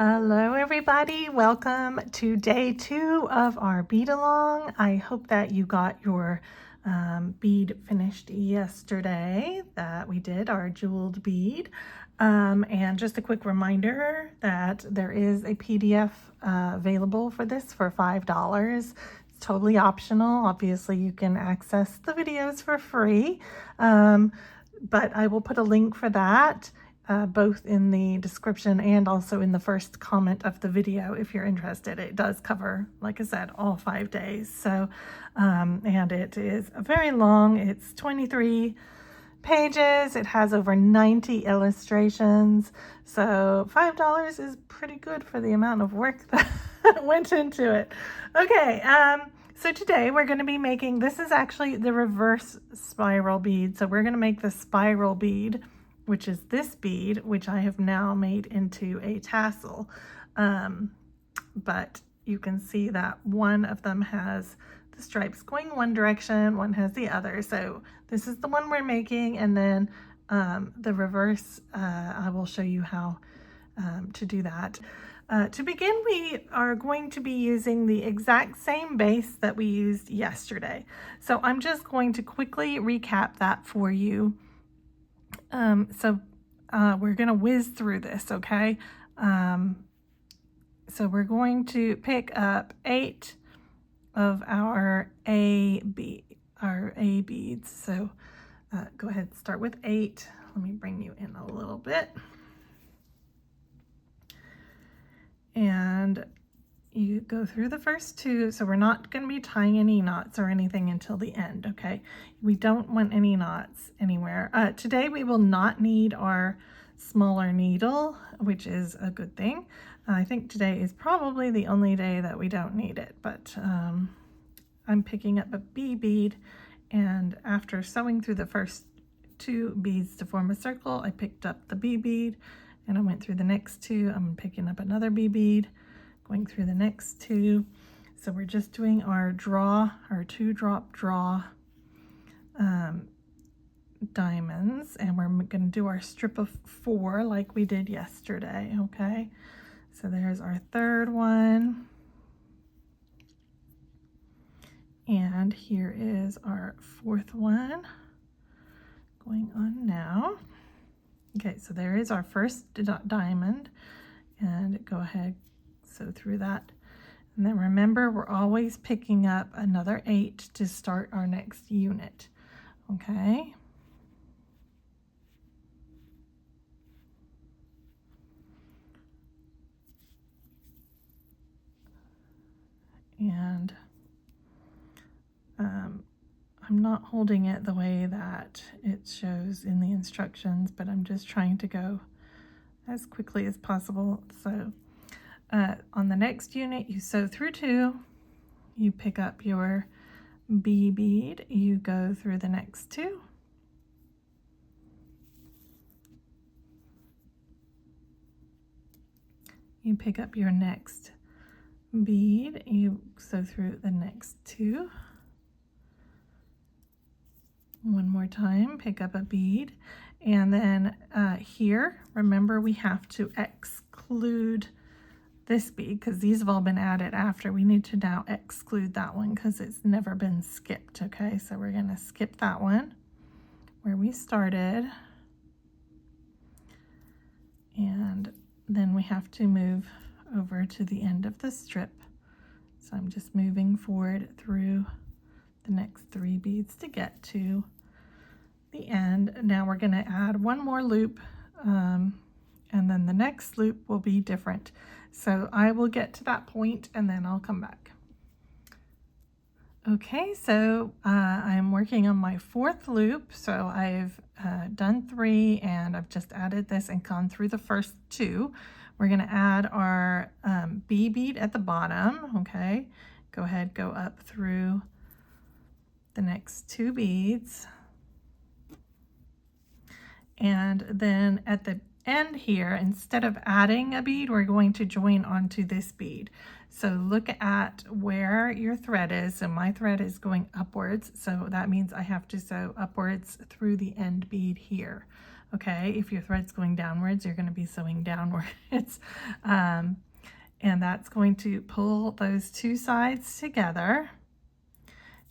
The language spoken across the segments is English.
Hello everybody, welcome to day 2 of our bead along. I hope that you got your bead finished yesterday, that we did our jeweled bead. And just a quick reminder that there is a PDF available for this for $5. It's totally optional. Obviously you can access the videos for free, but I will put a link for that both in the description and also in the first comment of the video if you're interested. It does cover, like I said, all 5 days. So, and it is very long. It's 23 pages. It has over 90 illustrations. So $5 is pretty good for the amount of work that went into it. Okay, so today we're going to be making, this is actually the reverse spiral bead. So we're going to make the spiral bead, which is this bead, which I have now made into a tassel. But you can see that one of them has the stripes going one direction, one has the other. So this is the one we're making, and then the reverse, I will show you how to do that. To begin, we are going to be using the exact same base that we used yesterday. So I'm just going to quickly recap that for you. We're going to whiz through this, okay? So we're going to pick up 8 of our A beads. So go ahead and start with 8. Let me bring you in a little bit. And you go through the first 2, so we're not going to be tying any knots or anything until the end, okay? We don't want any knots anywhere. Today we will not need our smaller needle, which is a good thing. I think today is probably the only day that we don't need it, but I'm picking up a B bead, and after sewing through the first 2 beads to form a circle, I picked up the B bead, and I went through the next 2. I'm picking up another B bead, going through the next 2. So we're just doing our draw, our 2-drop draw diamonds, and we're going to do our strip of 4 like we did yesterday, okay? So there's our 3rd one, and here is our 4th one going on now. Okay, so there is our first diamond, and go ahead, sew through that. And then remember, we're always picking up another 8 to start our next unit, okay? And I'm not holding it the way that it shows in the instructions, but I'm just trying to go as quickly as possible. So on the next unit, you sew through 2, you pick up your B bead, you go through the next 2, you pick up your next bead, you sew through the next 2, one more time, pick up a bead, and then here, remember, we have to exclude this bead because these have all been added after. We need to now exclude that one because it's never been skipped, okay? So we're going to skip that one where we started, and then we have to move over to the end of the strip. So I'm just moving forward through the next 3 beads to get to the end. Now we're going to add one more loop, and then the next loop will be different. So I will get to that point and then I'll come back. Okay, so I'm working on my 4th loop. So I've done 3, and I've just added this and gone through the first 2. We're going to add our B bead at the bottom, okay? Go ahead, go up through the next 2 beads. And then at the end here, instead of adding a bead, we're going to join onto this bead. So look at where your thread is. So my thread is going upwards, so that means I have to sew upwards through the end bead here. Okay, if your thread's going downwards, you're going to be sewing downwards. And that's going to pull those two sides together.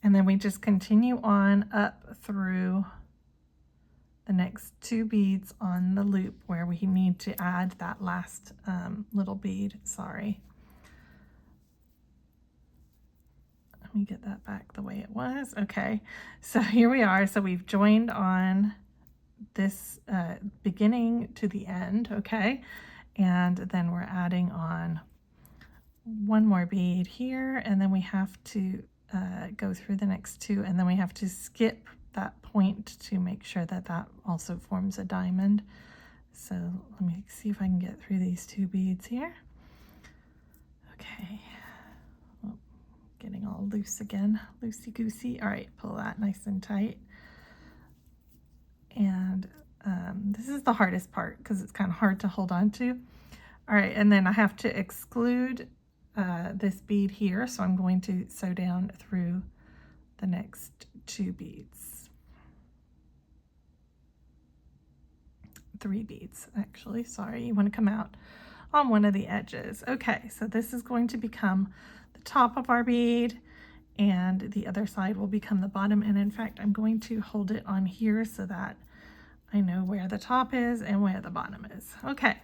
And then we just continue on up through the next 2 beads on the loop where we need to add that last little bead. Sorry. Let me get that back the way it was. Okay, so here we are. So we've joined on this beginning to the end, okay? And then we're adding on one more bead here, and then we have to go through the next 2, and then we have to skip that point to make sure that that also forms a diamond. So let me see if I can get through these 2 beads here. Okay, oh, getting all loose again, loosey-goosey. All right, pull that nice and tight. And this is the hardest part because it's kind of hard to hold on to. All right, and then I have to exclude this bead here, so I'm going to sew down through the next 2 beads. 3 beads, actually. Sorry, you want to come out on one of the edges. Okay, so this is going to become the top of our bead, and the other side will become the bottom. And in fact, I'm going to hold it on here so that I know where the top is and where the bottom is. Okay,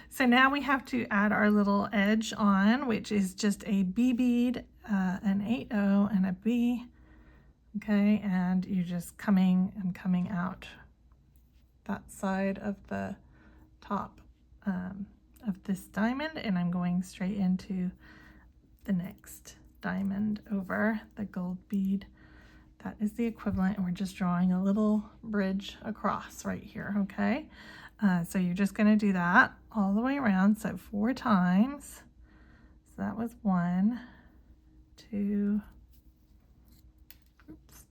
so now we have to add our little edge on, which is just a B bead, an 8/0 and a B. Okay, and you're just coming and coming out that side of the top of this diamond, and I'm going straight into the next diamond over the gold bead. That is the equivalent, and we're just drawing a little bridge across right here, okay? So you're just going to do that all the way around, so 4 times. So that was 1, 2, oops.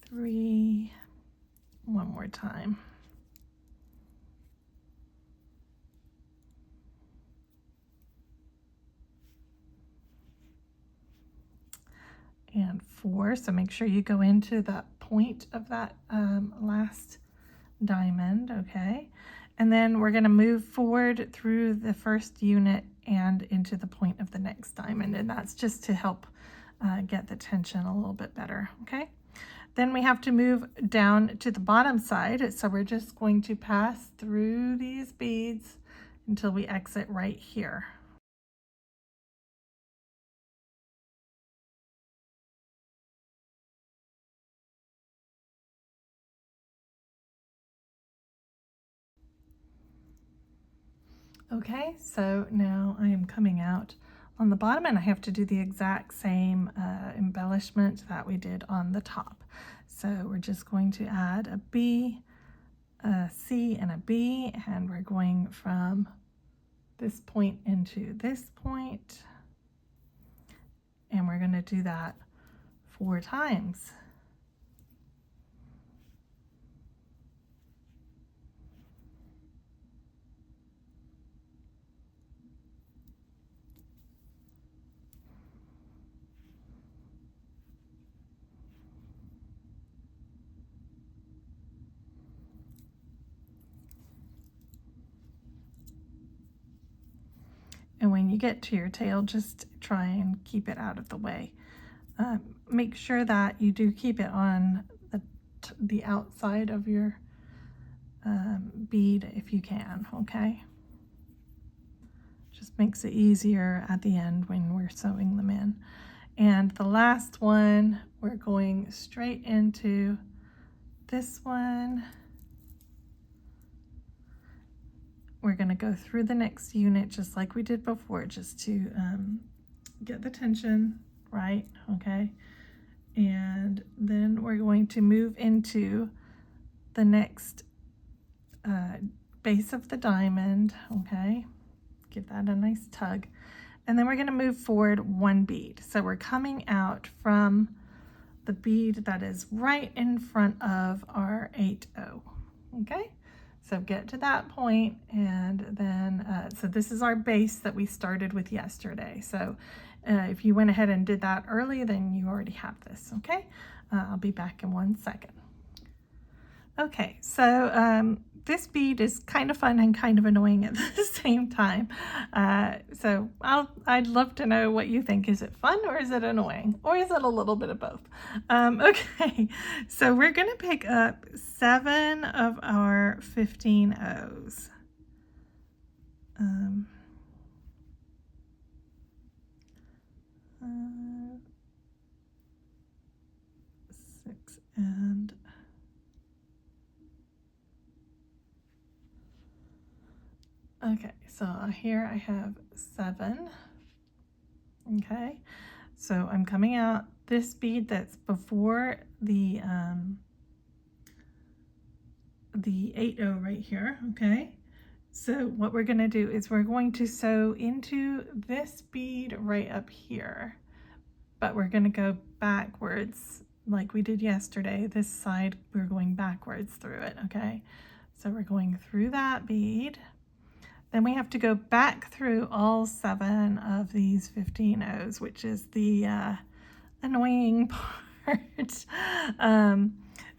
3, one more time. And 4, so make sure you go into the point of that last diamond, okay? And then we're going to move forward through the first unit and into the point of the next diamond, and that's just to help get the tension a little bit better, okay? Then we have to move down to the bottom side, so we're just going to pass through these beads until we exit right here. Okay, so now I am coming out on the bottom, and I have to do the exact same embellishment that we did on the top. So we're just going to add a B, a C, and a B, and we're going from this point into this point, and we're going to do that 4 times. And when you get to your tail, just try and keep it out of the way. Make sure that you do keep it on the outside of your bead if you can, okay? Just makes it easier at the end when we're sewing them in. And the last one, we're going straight into this one. We're going to go through the next unit just like we did before, just to get the tension right, okay? And then we're going to move into the next base of the diamond, okay? Give that a nice tug. And then we're going to move forward 1 bead. So we're coming out from the bead that is right in front of our 8/0, okay? So get to that point, and then, so this is our base that we started with yesterday. So if you went ahead and did that early, then you already have this, okay? I'll be back in 1 second. Okay, so this bead is kind of fun and kind of annoying at the same time. So I'd love to know what you think. Is it fun or is it annoying? Or is it a little bit of both? Okay, so we're gonna pick up 7 of our 15 O's. 6 and okay, so here I have 7. Okay, so I'm coming out this bead that's before the 8-0 right here. Okay, so what we're going to do is we're going to sew into this bead right up here, but we're going to go backwards like we did yesterday. This side we're going backwards through it. Okay, so we're going through that bead. Then we have to go back through all 7 of these 15 O's, which is the annoying part.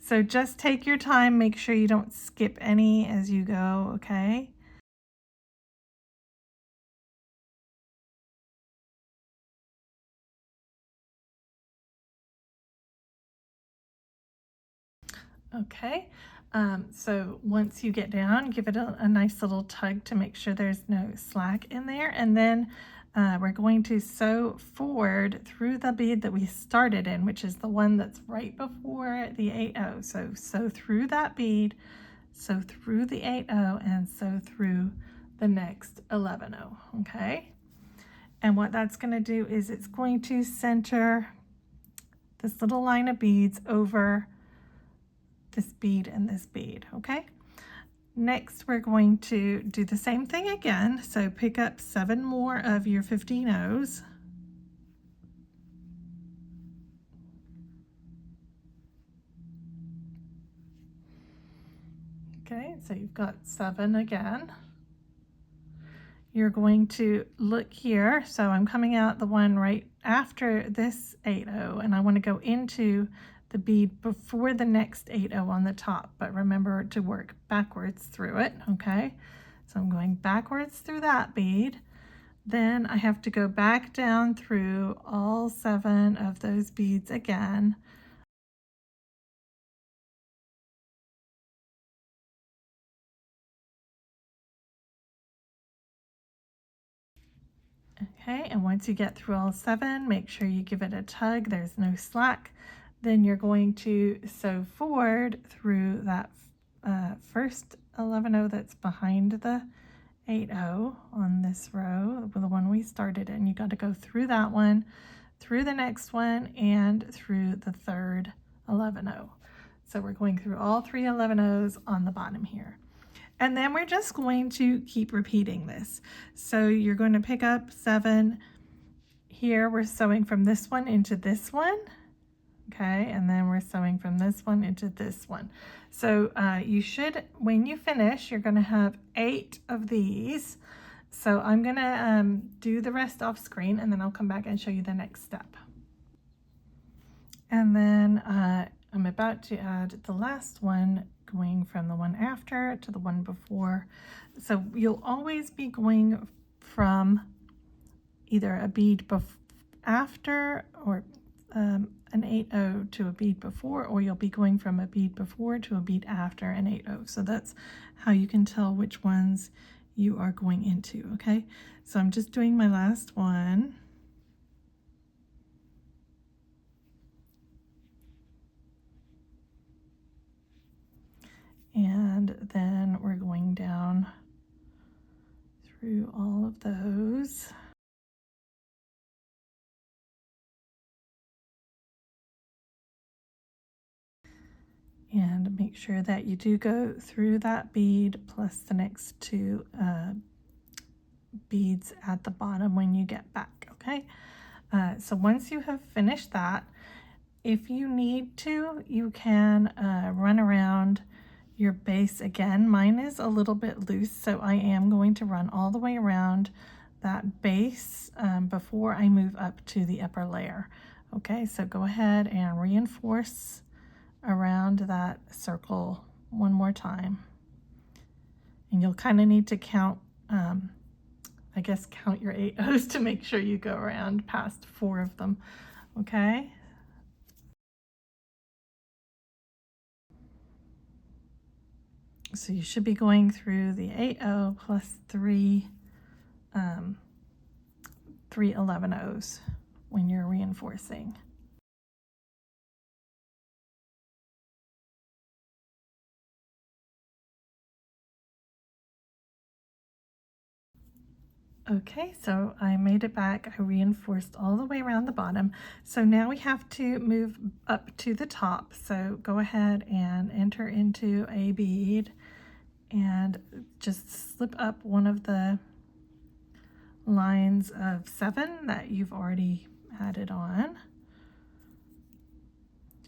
So just take your time, make sure you don't skip any as you go, okay? Okay, so once you get down, give it a nice little tug to make sure there's no slack in there, and then we're going to sew forward through the bead that we started in, which is the one that's right before the 8-0. So sew through that bead, sew through the 8-0, and sew through the next 11-0, okay? And what that's going to do is it's going to center this little line of beads over this bead and this bead, okay? Next, we're going to do the same thing again. So pick up 7 more of your 15 O's. Okay, so you've got 7 again. You're going to look here. So I'm coming out the one right after this 8-0, and I want to go into the bead before the next 8-0 on the top, but remember to work backwards through it, okay? So I'm going backwards through that bead. Then I have to go back down through all 7 of those beads again. Okay, and once you get through all 7, make sure you give it a tug, there's no slack. Then you're going to sew forward through that first 11-0 that's behind the 8-0 on this row, the one we started in. You got to go through that one, through the next one, and through the third 11-0. So we're going through all 3 11-0s on the bottom here. And then we're just going to keep repeating this. So you're going to pick up 7. Here we're sewing from this one into this one. Okay, and then we're sewing from this one into this one. So you should, when you finish, you're going to have 8 of these. So I'm going to do the rest off screen, and then I'll come back and show you the next step. And then I'm about to add the last one, going from the one after to the one before. So you'll always be going from either a bead after or an 8-0 to a bead before, or you'll be going from a bead before to a bead after an 8-0. So that's how you can tell which ones you are going into, okay? So I'm just doing my last one. And then we're going down through all of those. And make sure that you do go through that bead plus the next 2 beads at the bottom when you get back, okay? So once you have finished that, if you need to, you can run around your base again. Mine is a little bit loose, so I am going to run all the way around that base before I move up to the upper layer. Okay, so go ahead and reinforce around that circle one more time. And you'll kind of need to count, I guess count your 8 O's to make sure you go around past 4 of them, okay? So you should be going through the 8O plus 3 11 O's when you're reinforcing. Okay, so I made it back. I reinforced all the way around the bottom. So now we have to move up to the top. So go ahead and enter into a bead and just slip up one of the lines of 7 that you've already added on.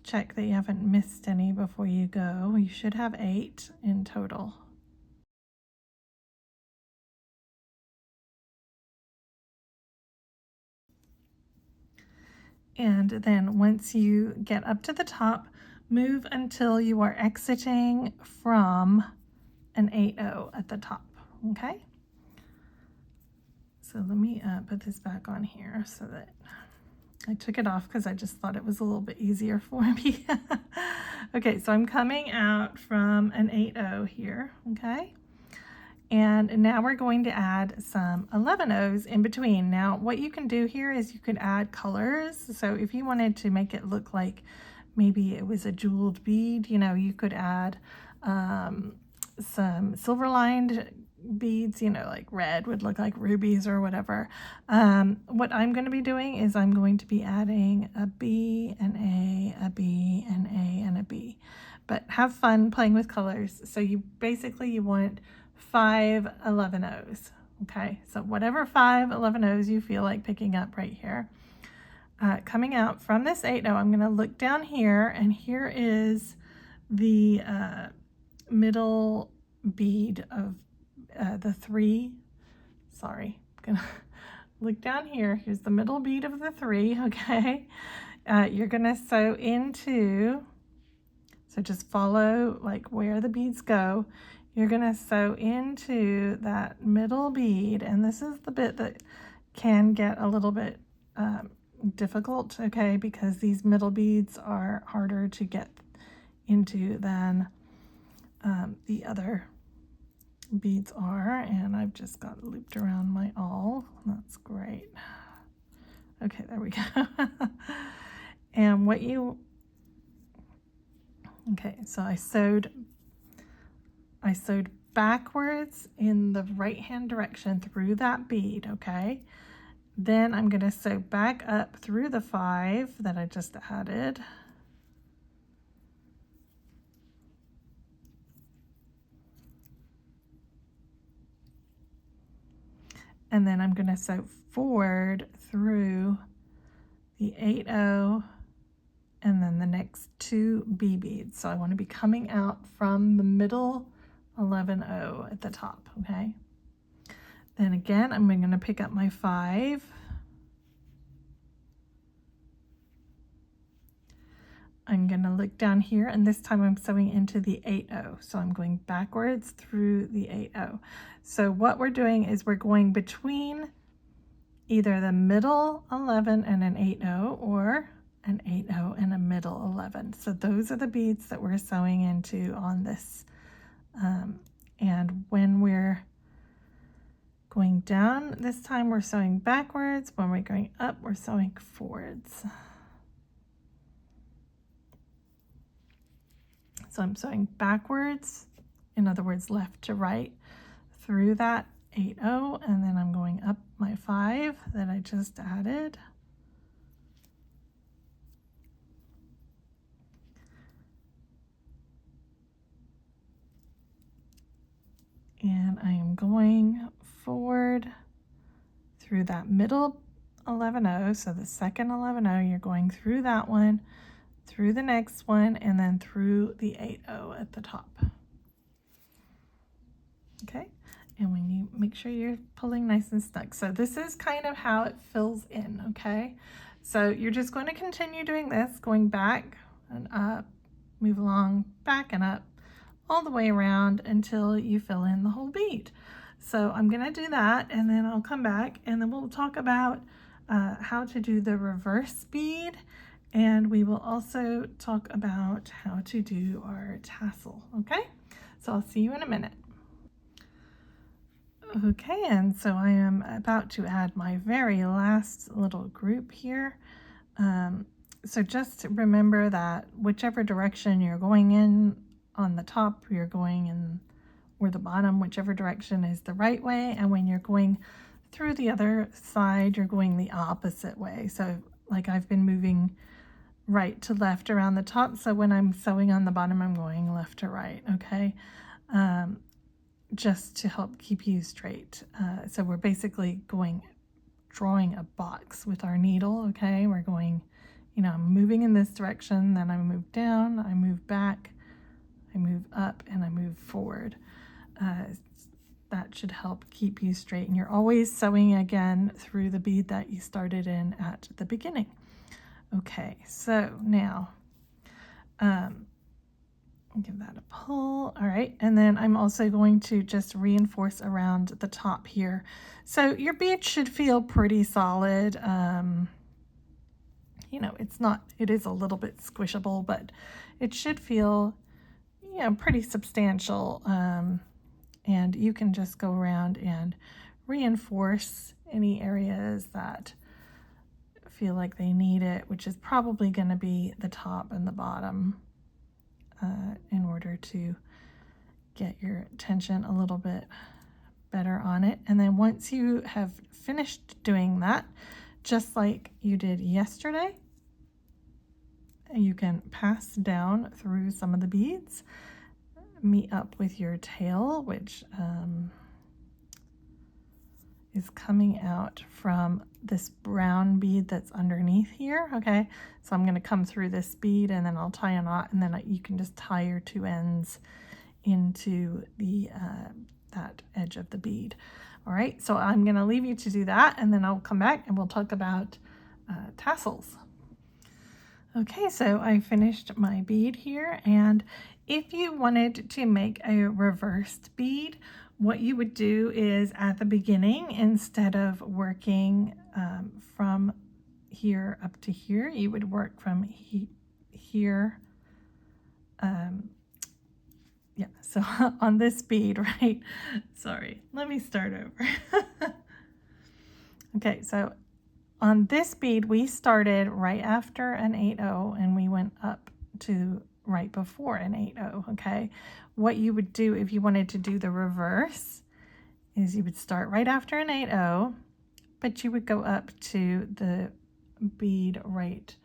Check that you haven't missed any before you go. You should have 8 in total. And then once you get up to the top, move until you are exiting from an 8O at the top, okay? So let me put this back on here so that I took it off because I just thought it was a little bit easier for me. Okay, so I'm coming out from an 8O here, okay? And now we're going to add some 11 O's in between. Now, what you can do here is you could add colors. So if you wanted to make it look like maybe it was a jeweled bead, you know, you could add some silver lined beads, you know, like red would look like rubies or whatever. What I'm going to be doing is I'm going to be adding a B, an A, a B, an A, and a B. But have fun playing with colors. So you want 5 11 O's. Okay, so whatever 5 11 O's you feel like picking up right here. Coming out from this 8O, I'm going to look down here, and here is the middle bead of the 3. Sorry, I'm going to look down here. Here's the middle bead of the 3, okay? You're going to sew into, so just follow like where the beads go. You're going to sew into that middle bead, and this is the bit that can get a little bit difficult, okay, because these middle beads are harder to get into than the other beads are, and I've just got looped around my awl. That's great. Okay, there we go. And okay, so I sewed backwards in the right hand direction through that bead, okay? Then I'm going to sew back up through the 5 that I just added. And then I'm going to sew forward through the 8O and then the next 2 B beads. So I want to be coming out from the middle 11O at the top, okay? Then again, I'm going to pick up my 5. I'm going to look down here, and this time I'm sewing into the 8O. So I'm going backwards through the 8O. So what we're doing is we're going between either the middle 11 and an 8O, or an 8O and a middle 11. So those are the beads that we're sewing into on this. And when we're going down, this time we're sewing backwards. When we're going up, we're sewing forwards. So I'm sewing backwards, in other words, left to right, through that 8O, and then I'm going up my 5 that I just added. And I am going forward through that middle 11O, so the second 11O, you're going through that one, through the next one, and then through the 8O at the top. okay? And when you make sure you're pulling nice and snug. So this is kind of how it fills in, okay? So you're just going to continue doing this, going back and up, move along, back and up, all the way around until you fill in the whole bead. So I'm gonna do that, and then I'll come back and then we'll talk about how to do the reverse bead, and we will also talk about how to do our tassel, okay? So I'll see you in a minute. Okay, and so I am about to add my very last little group here. So just remember that whichever direction you're going in on the top, you're going in, or the bottom, whichever direction is the right way, and when you're going through the other side, you're going the opposite way. So like I've been moving right to left around the top, so when I'm sewing on the bottom, I'm going left to right, okay? Just to help keep you straight. So we're basically drawing a box with our needle, okay? We're going, you know, I'm moving in this direction, then I move down, I move back, I move up, and I move forward. That should help keep you straight, and you're always sewing again through the bead that you started in at the beginning. Okay, so now give that a pull. All right, and then I'm also going to just reinforce around the top here. So your bead should feel pretty solid. You know, it is a little bit squishable, but it should feel, you know, pretty substantial. And you can just go around and reinforce any areas that feel like they need it, which is probably going to be the top and the bottom, in order to get your tension a little bit better on it. And then once you have finished doing that, just like you did yesterday, you can pass down through some of the beads, meet up with your tail, which is coming out from this brown bead that's underneath here, okay? So I'm gonna come through this bead and then I'll tie a knot, and then you can just tie your two ends into the that edge of the bead. All right, so I'm gonna leave you to do that, and then I'll come back and we'll talk about tassels. Okay, so I finished my bead here, and if you wanted to make a reversed bead, what you would do is at the beginning, instead of working from here up to here, you would work from here. Yeah, so on this bead, right? Sorry, let me start over. Okay, so on this bead, we started right after an 8-0 and we went up to right before an 8-0, okay? What you would do if you wanted to do the reverse is you would start right after an 8-0, but you would go up to the bead right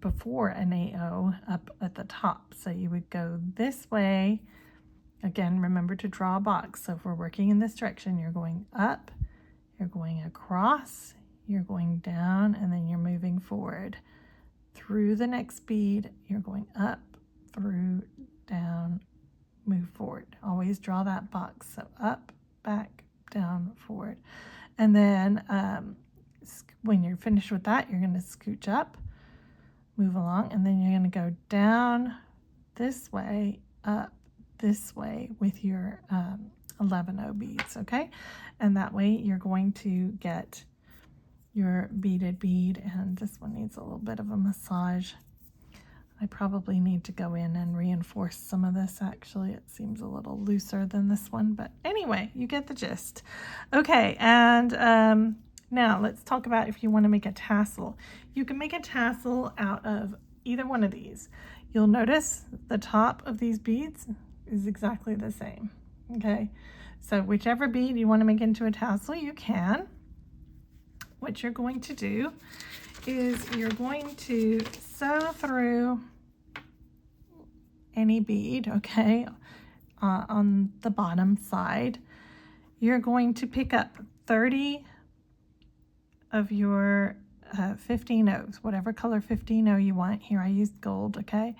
before an 8-0 up at the top. So you would go this way. Again, remember to draw a box. So if we're working in this direction, you're going up, you're going across, you're going down, and then you're moving forward. Through the next bead, you're going up, through, down, move forward. Always draw that box. So up, back, down, forward. And then when you're finished with that, you're going to scooch up, move along, and then you're going to go down this way, up this way with your 11-0 beads, okay? And that way you're going to get your beaded bead, and this one needs a little bit of a massage. I probably need to go in and reinforce some of this. Actually, it seems a little looser than this one, but anyway, you get the gist. Okay, and now let's talk about if you want to make a tassel. You can make a tassel out of either one of these. You'll notice the top of these beads is exactly the same, okay? So whichever bead you want to make into a tassel, you can. What you're going to do is you're going to sew through any bead, okay, on the bottom side. You're going to pick up 30 of your 15-0s, whatever color 15-0 you want. Here I used gold, okay?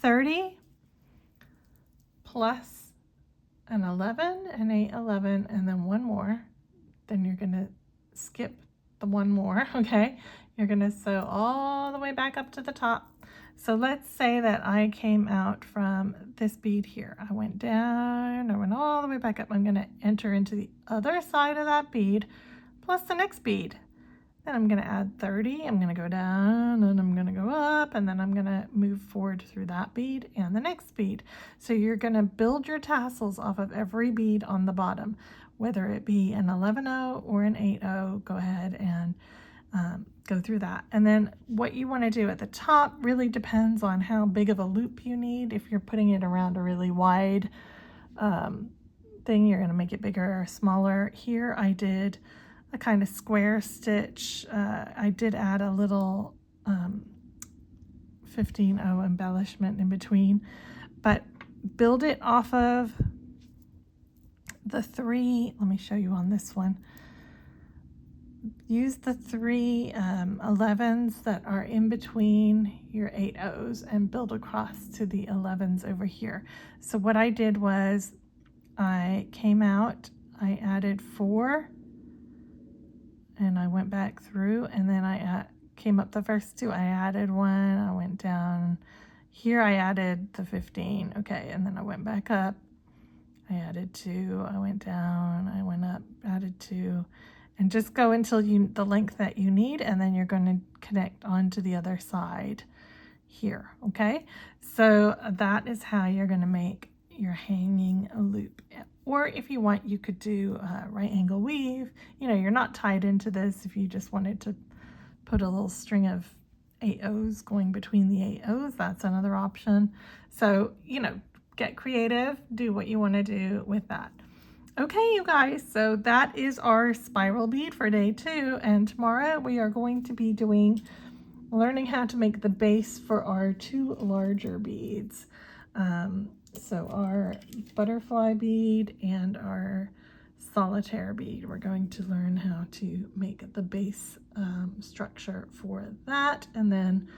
30 plus an 11, an 8, 11, and then one more. Then you're going to skip the one more, okay? You're going to sew all the way back up to the top. So let's say that I came out from this bead here. I went down, I went all the way back up. I'm going to enter into the other side of that bead plus the next bead. Then I'm going to add 30. I'm going to go down and I'm going to go up, and then I'm going to move forward through that bead and the next bead. So you're going to build your tassels off of every bead on the bottom, whether it be an 11-0 or an 8-0. Go ahead and go through that. And then what you want to do at the top really depends on how big of a loop you need. If you're putting it around a really wide thing, you're going to make it bigger or smaller. Here I did a kind of square stitch. I did add a little 15-0 embellishment in between, but build it off of the 3. Let me show you on this one. Use the 3 11s that are in between your 8-0s and build across to the 11s over here. So what I did was I came out, I added 4, and I went back through, and then I came up the first 2. I added 1, I went down. Here I added the 15, okay, and then I went back up. I added 2, I went down, I went up, added 2, and just go until the length that you need, and then you're going to connect onto the other side here, okay? So that is how you're going to make your hanging loop. Or if you want, you could do right angle weave. You know, you're not tied into this. If you just wanted to put a little string of 8-0s going between the 8-0s, that's another option. So, you know, get creative, do what you want to do with that. Okay, you guys, so that is our spiral bead for day 2, and tomorrow we are going to be learning how to make the base for our 2 larger beads. So our butterfly bead and our solitaire bead, we're going to learn how to make the base structure for that, and then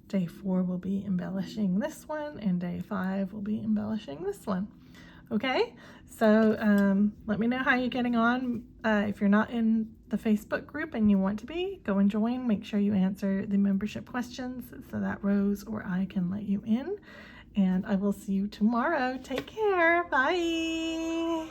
day 4 will be embellishing this one, and day 5 will be embellishing this one. Okay, so let me know how you're getting on. If you're not in the Facebook group and you want to be, go and join. Make sure you answer the membership questions so that Rose or I can let you in. And I will see you tomorrow. Take care. Bye.